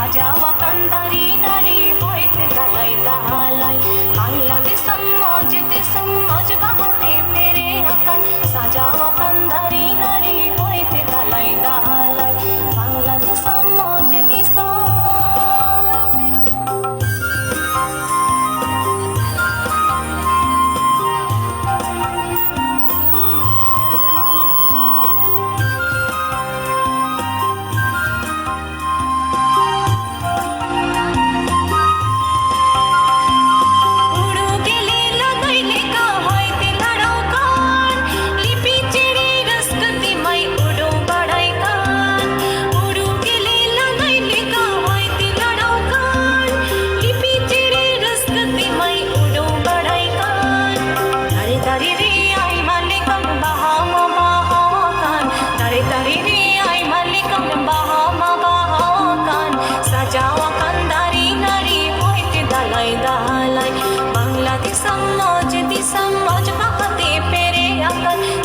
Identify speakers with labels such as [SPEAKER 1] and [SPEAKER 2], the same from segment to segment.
[SPEAKER 1] সাজাওয়া কান্দারি নারী হইতে দালাই দালাই বাংলাদেশ মজ বাহাতে ফেরে আকাল সাজাওয়া কান্দারি নারী হইতে দালাই দালাই বাংলাদেশ মজ দিশা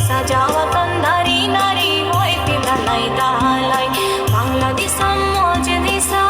[SPEAKER 1] সাজাওয়া কান্দারি নারী হইতে দালাই দালাই বাংলাদেশ মজ দিশা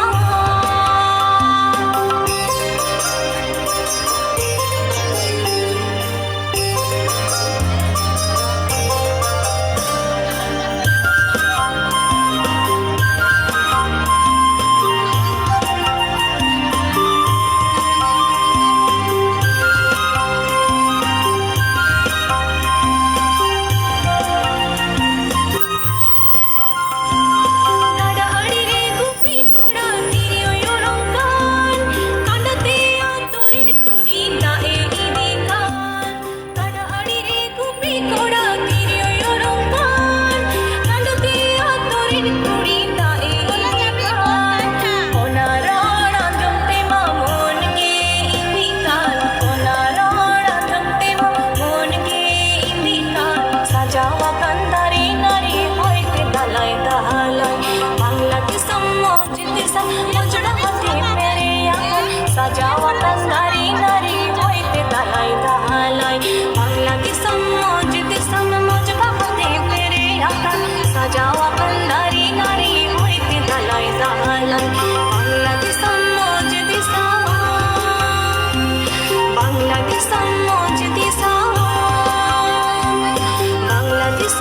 [SPEAKER 1] সাজাওয়া কান্দারি নারী হইতে দালাই দালাই বাংলাদেশ মজ দিশা মজ বাহাতে ফেরে আকাল সাজাওয়া কান্দারি নারী হইতে দালাই দালাই বাংলাদেশ মজ দিশা বাংলাদেশ মজ দিশা বাংলাদেশ